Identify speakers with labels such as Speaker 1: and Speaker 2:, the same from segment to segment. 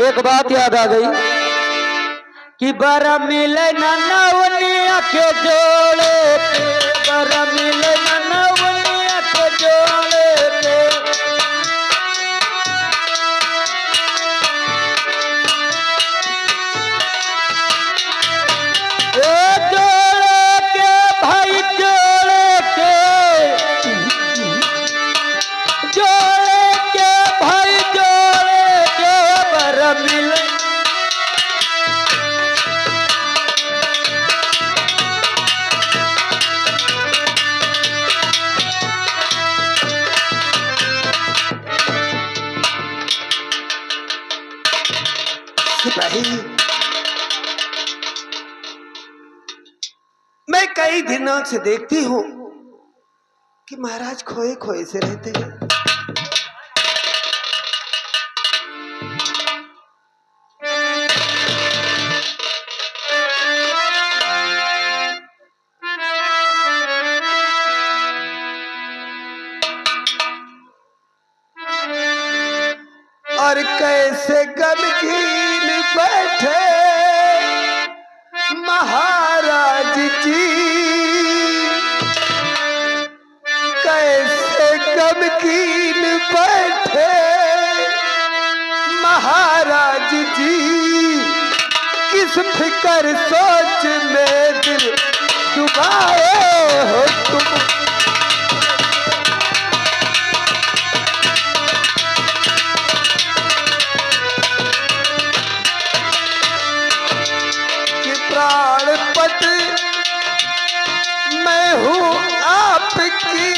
Speaker 1: एक बात याद आ गई कि बरा मिले नवनिया के जोड़े के, बरा मिले नवनिया के जोड़े के। जोड़े के भाई जोड़े के, जोड़े के भाई जोड़े के, बरा मिले
Speaker 2: मैं कई दिनों से देखती हूँ कि महाराज खोए खोए से रहते हैं। और कैसे गमगीन बैठे महाराज जी, कैसे गमगीन बैठे महाराज जी। किस फिकर सोच में दिल डुबाए हो तुम, प्राणपत मैं हूँ आपकी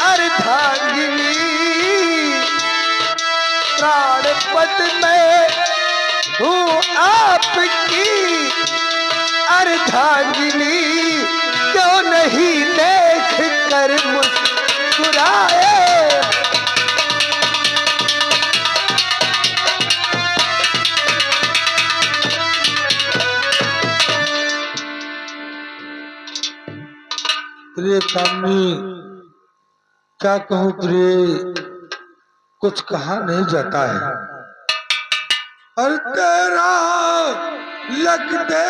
Speaker 2: अर्धांगिनी। प्राणपत मैं हूँ आपकी अर्धांगिनी। क्यों नहीं देख कर मुस्कुराए,
Speaker 3: प्रिय कामनी क्या कहूँ प्रिय, कुछ कहा नहीं जाता है। और तेरा लगते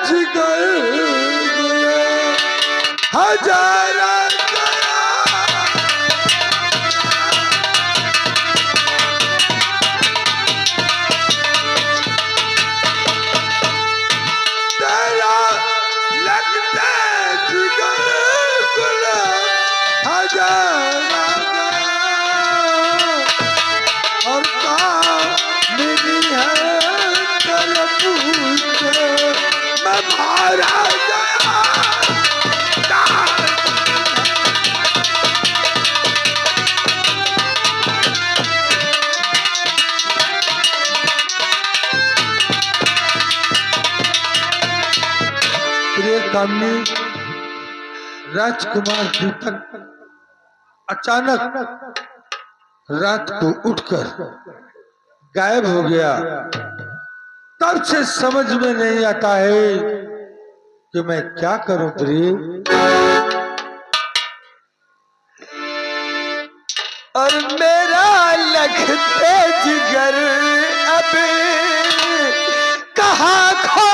Speaker 3: जिगर हजारा और मिली है मैं मारा गया। प्रिय कामनी, राजकुमार दीपक अचानक रात को उठकर गायब हो गया। तब से समझ में नहीं आता है कि मैं क्या करूं प्रिय।
Speaker 2: और मेरा लगते जिगर अब कहाँ खो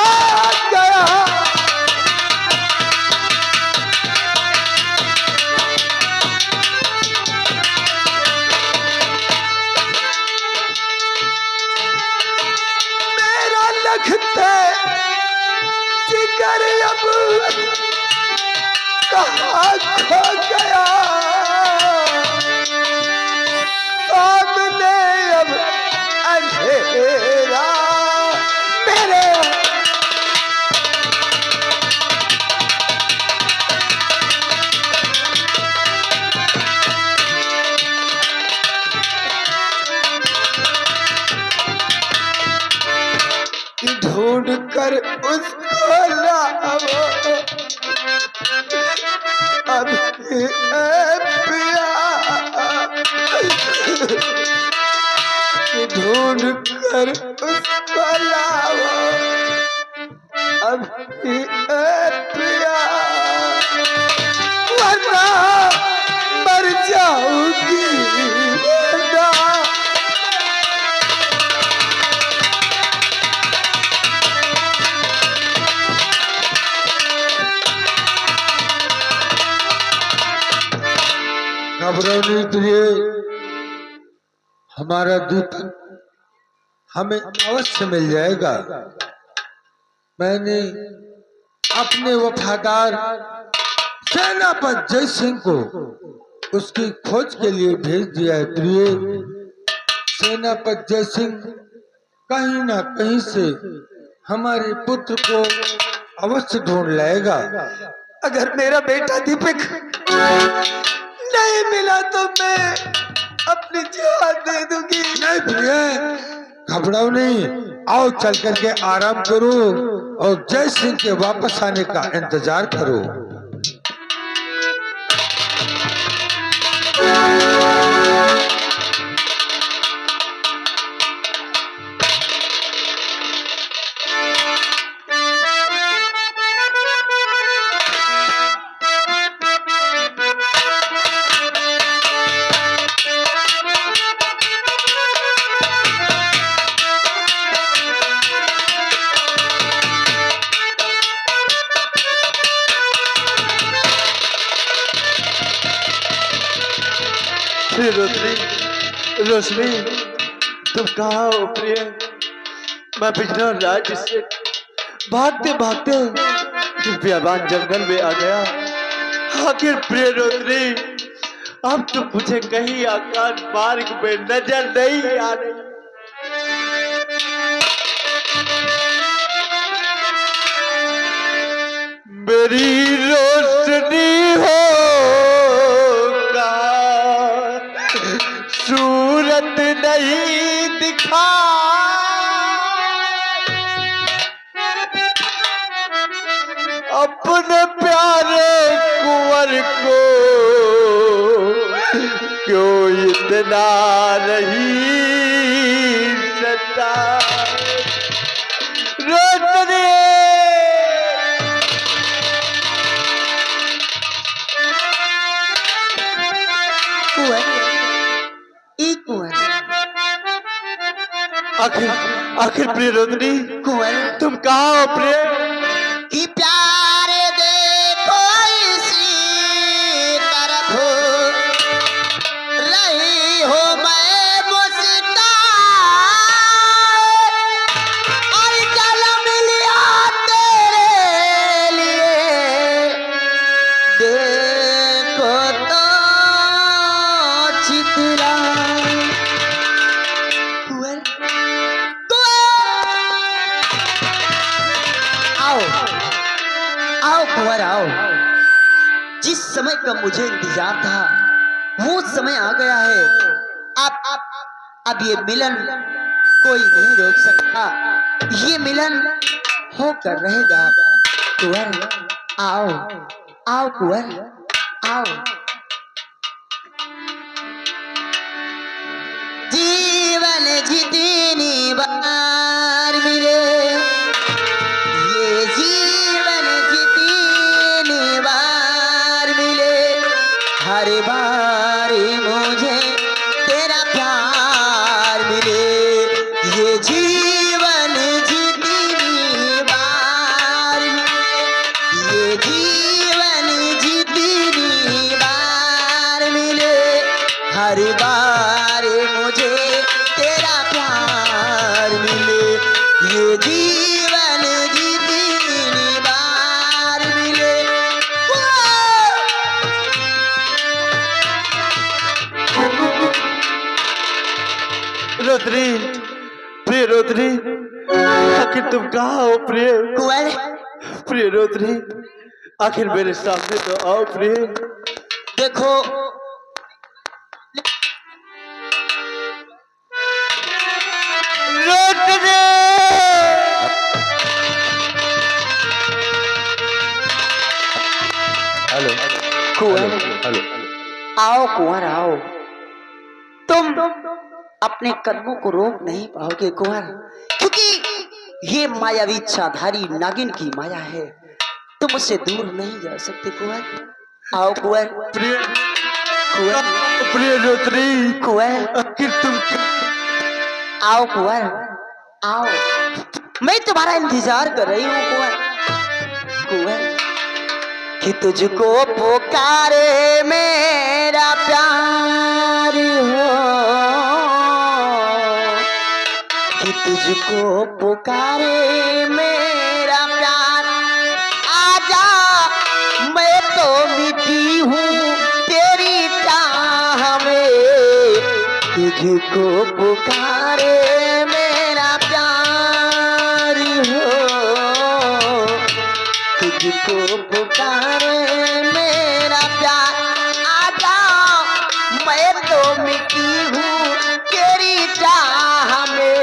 Speaker 2: गया। मेरा लगते जिगर अब कहाँ खो गया। सामने अब अंधेरा मेरे ढूंढ कर उसको लाओ अब पिया। ढूंढ कर उसको लाओ अब पिया, वरना मर जाऊंगी।
Speaker 3: घबराओ नहीं प्रिय, हमारा दूतक हमें अवश्य मिल जाएगा। मैंने अपने वफादार सेनापति जय सिंह को उसकी खोज के लिए भेज दिया है प्रिय। सेनापति जय सिंह कहीं ना कहीं से हमारे पुत्र को अवश्य ढूंढ लाएगा।
Speaker 2: अगर मेरा बेटा दीपक नहीं मिला तो मैं अपनी जान दे दूंगी।
Speaker 3: नहीं प्रिय, घबराओ नहीं, आओ चल करके आराम करो और जय सिंह के वापस आने का इंतजार करो।
Speaker 1: रोशनी, तुम कहाँ हो प्रिय? मैं बिजनौर राज्य से भागते भागते बियाबान जंगल में आ गया। आखिर प्रिय रोशनी, अब तुम मुझे कहीं आकाश मार्ग में नजर नहीं आ रही। मेरी रोशनी हो सूरत नहीं दिखा, अपने प्यारे कुंवर को क्यों इतना नहीं सता। रोशनी, आखिर प्रिय रोशनी, तुम कहाँ हो प्रिय?
Speaker 4: कि प्यारे देखो इसी तरफ रही हो मैं मुस्कान, और कलम लिया तेरे लिए देखो तो चित्रा। आओ कुंवर आओ, जिस समय का मुझे इंतजार था वो समय आ गया है। अब ये मिलन कोई नहीं रोक सकता, ये मिलन होकर रहेगा। कुंवर आओ, आओ कुंवर आओ। जीवन जितनी बार मिले, ये जीवन जितनी बार मिले, हर बार मुझे तेरा प्यार मिले। ये जीवन जितनी बार मिले, ये जीवन जितनी बार मिले, हर बार मुझे तेरा प्यार मिले। ये जीवन जितनी बार मिले।
Speaker 1: रोशनी, प्रिय रोशनी, आखिर तुम कहाँ हो प्रिय?
Speaker 4: कुंवर,
Speaker 1: प्रिय रोशनी, आखिर मेरे सामने तो आओ प्रिय।
Speaker 4: देखो
Speaker 1: रोशनी,
Speaker 3: हेलो
Speaker 4: कुंवर,
Speaker 3: हेलो,
Speaker 4: आओ कुंवर आओ। तुम अपने कदमों को रोक नहीं पाओगे कुंवर, क्योंकि ये मायावी इच्छाधारी नागिन की माया है। तुम उससे दूर नहीं जा सकते कुंवर। आओ कुंवर।
Speaker 1: प्रिय
Speaker 4: कुंवर,
Speaker 1: प्रिय रोशनी,
Speaker 4: कुंवर
Speaker 1: आखिर तुम
Speaker 4: आओ कुंवर आओ, मैं तुम्हारा इंतजार कर रही हूँ कुंवर। कुंवर कि तुझको पुकारे मेरा प्यार हो, कि तुझको पुकारे मेरा प्यार। आजा मैं तो मिटी हूँ तेरी चाह में, तुझको पुकारे मेरा प्यार हो, तुझको पुकारे मेरा प्यार। आजा मैं तो मिटी हूँ तेरी चाह में,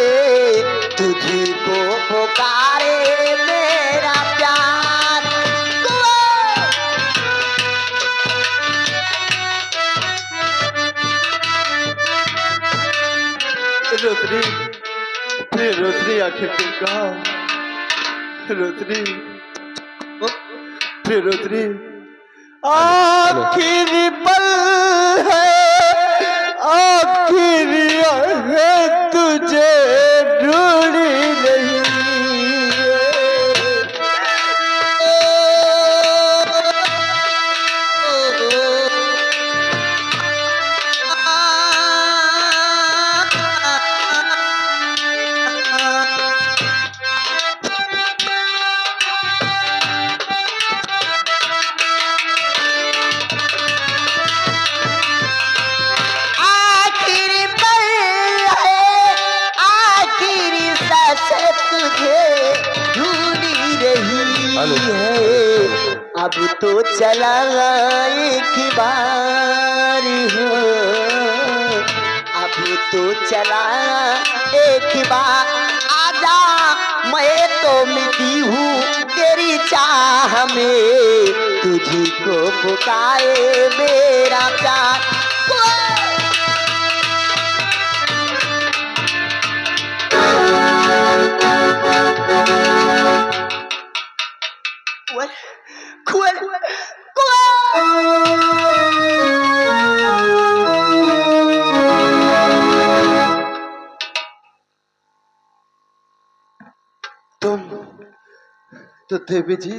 Speaker 4: तुझको पुकारे मेरा प्यार।
Speaker 1: रोशनी, प्रिय रोशनी, आखिर तुम कहाँ? रोशनी, प्रिय रोशनी, आखिरी पल है, आखिरी है, तुझे ढूंढी नहीं।
Speaker 4: आखिरी पल है, आखिरी सांस तुझे ढूंढी रही है। अब तो चला एक बार हो, अब तो चला एक बार। आजा मैं तो मिटी हूँ तेरी चाह में, तुझको पुकारे मेरा प्यार। कुंवर,
Speaker 1: तुम तो देवी जी,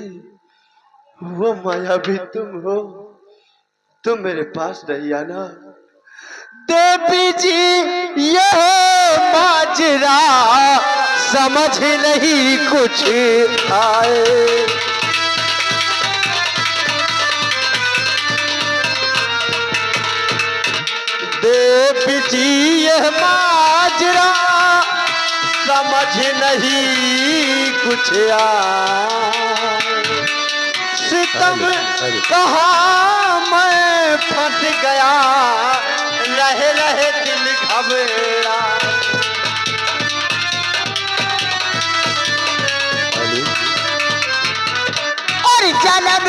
Speaker 1: वो माया भी तुम हो, तुम मेरे पास नहीं आना। देवी जी यह माजरा समझ नहीं कुछ आए। देवी जी यह माजरा समझ नहीं कुछ आए। सितम कहाँ मैं फंस गया, रहे रहे दिल घबरा।
Speaker 4: और जन्म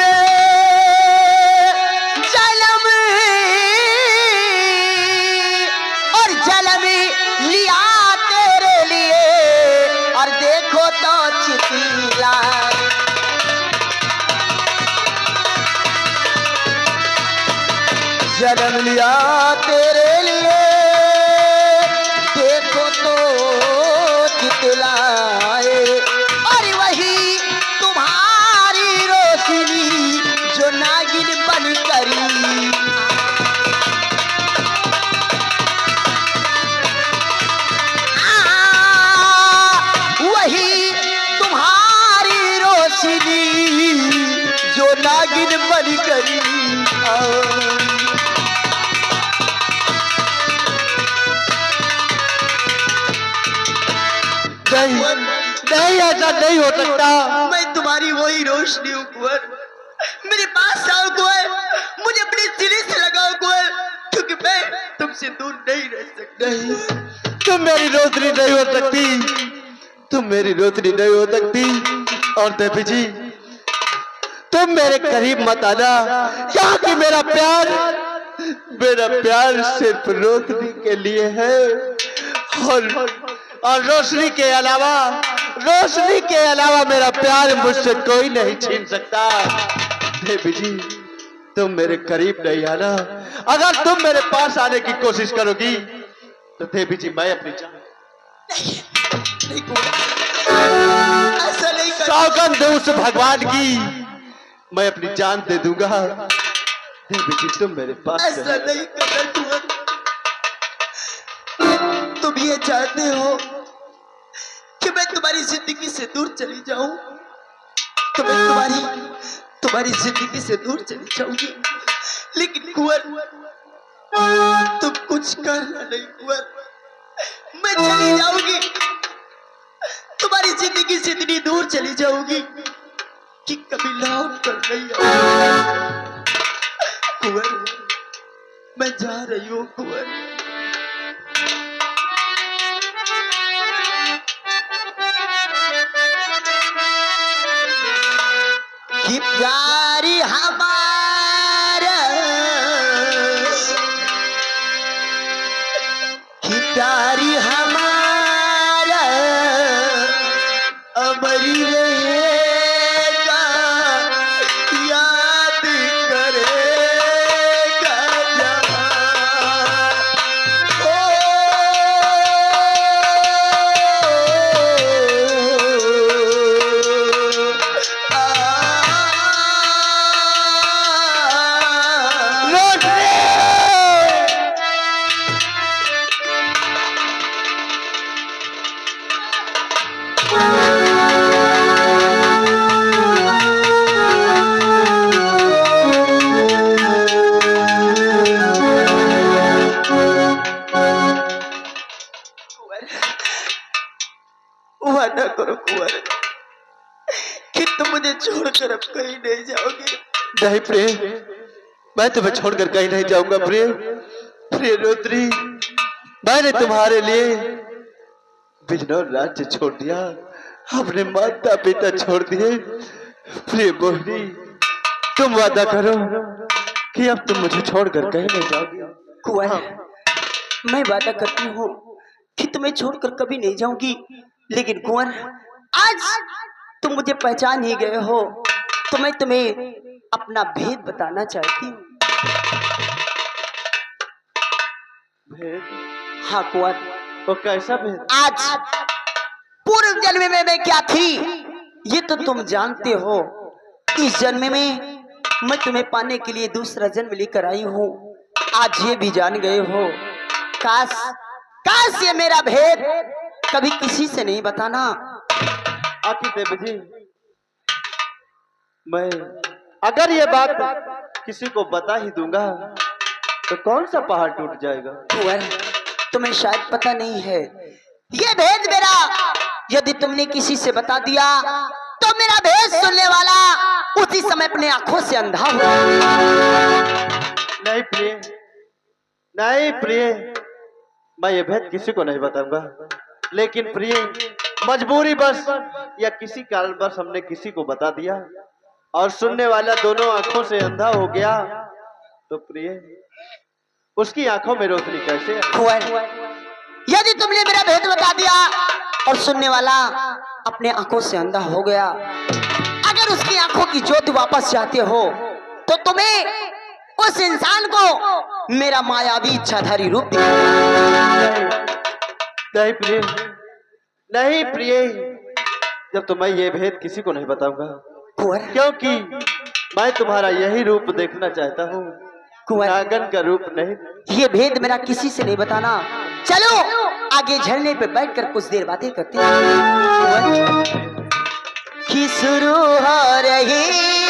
Speaker 4: जन्म और जन्म लिया तेरे लिए, और देखो तो चितीला। जन्म लिया तेरे लिए, देखो तो चितलाए। और वही तुम्हारी रोशनी जो नागिन बन करी, वही तुम्हारी रोशनी जो नागिन बन करी।
Speaker 1: नहीं, ऐसा नहीं हो सकता।
Speaker 4: मैं तुम्हारी वही रोशनी हूँ कुंवर, मेरे पास आओ कुंवर, मुझे अपने सीने से लगाओ कुंवर, क्योंकि मैं तुमसे दूर नहीं रह सकता।
Speaker 1: नहीं, तुम मेरी रोशनी नहीं हो सकती, तुम मेरी रोशनी नहीं हो सकती। और देवी जी तुम मेरे करीब मत आना, क्योंकि मेरा प्यार सिर्फ रोशनी के लिए है। और रोशनी के अलावा मेरा प्यार मुझसे कोई नहीं छीन सकता। देवी जी तुम मेरे करीब नहीं आना। अगर तुम मेरे पास आने की कोशिश करोगी तो देवी जी मैं अपनी जान
Speaker 4: ऐसा नहीं कर।
Speaker 1: सौगंध उस भगवान की मैं अपनी जान दे दूंगा फिर भी तुम मेरे पास
Speaker 2: ऐसा
Speaker 1: रहो।
Speaker 2: नहीं करना कुंवर। तुम ये चाहते हो कि मैं तुम्हारी जिंदगी से दूर चली जाऊं, तो मैं तुम्हारी जिंदगी से दूर चली जाऊंगी, लेकिन कुंवर तुम कुछ करना नहीं कुंवर। मैं चली जाऊंगी, तुम्हारी जिंदगी से इतनी दूर चली जाऊंगी कि कभी लौट कर नहीं आऊंगी। कुंवर मैं जा रही हूँ कुंवर।
Speaker 4: कि प्यारी हमारा, कि प्यारी हमारा अमरी रहेगा, याद करेगा जहां। ओ
Speaker 2: वादा करो कुंवर कि तुम मुझे छोड़कर अब कहीं नहीं जाओगे।
Speaker 1: नहीं प्रिय, मैं तुम्हें छोड़कर कहीं नहीं जाऊंगा प्रिय। प्रिय रुद्री, मैंने तुम्हारे लिए बिजनौर राज्य छोड़ दिया, अपने माता पिता छोड़ दिए। प्रिय मोहिनी, तुम वादा करो कि अब तुम मुझे छोड़कर कहीं नहीं जाओगी।
Speaker 2: कुंवर मैं वादा करती हूँ कि तुम्हें छोड़कर कभी नहीं जाऊंगी, लेकिन कुंवर आज तुम मुझे पहचान ही गए हो, तो मैं तुम्हें अपना भेद बताना चाहती हूँ।
Speaker 1: भेद?
Speaker 2: हाँ कुंवर,
Speaker 1: वो कैसा भेद?
Speaker 2: आज पूर्व जन्म में मैं क्या थी ये तो तुम जानते हो। इस जन्म में मैं तुम्हें पाने के लिए दूसरा जन्म लेकर आई हूँ, आज ये भी जान गए हो। काश ये मेरा भेद कभी किसी से नहीं बताना।
Speaker 1: आखिर देव जी, मैं अगर ये बात किसी को बता ही दूंगा तो कौन सा पहाड़ टूट जाएगा?
Speaker 2: कुंवर तुम्हें शायद पता नहीं है, ये भेद मेरा यदि तुमने किसी से बता दिया तो मेरा भेद सुनने वाला उसी समय अपने आंखों से अंधा हो।
Speaker 1: नहीं प्रिय, नहीं प्रिय, मैं ये भेद किसी को नहीं बताऊंगा, लेकिन प्रिय मजबूरी बस या किसी कारणवश हमने किसी को बता दिया और सुनने वाला दोनों आंखों से अंधा हो गया, तो प्रिय उसकी आंखों में रोशनी कैसे आए?
Speaker 2: यदि तुमने मेरा भेद बता दिया और सुनने वाला अपने आंखों से अंधा हो गया, अगर उसकी आंखों की ज्योति वापस चाहते हो तो तुम्हें उस इंसान को मेरा मायावी इच्छाधारी रूप
Speaker 1: नहीं प्रिय, नहीं प्रिय, जब तो मैं ये भेद किसी को नहीं बताऊंगा, क्योंकि मैं तुम्हारा यही रूप देखना चाहता हूँ, नागन का रूप नहीं।
Speaker 2: ये भेद मेरा किसी से नहीं बताना। चलो आगे झरने पे बैठकर कुछ देर बातें करते हैं। कि शुरू हो रही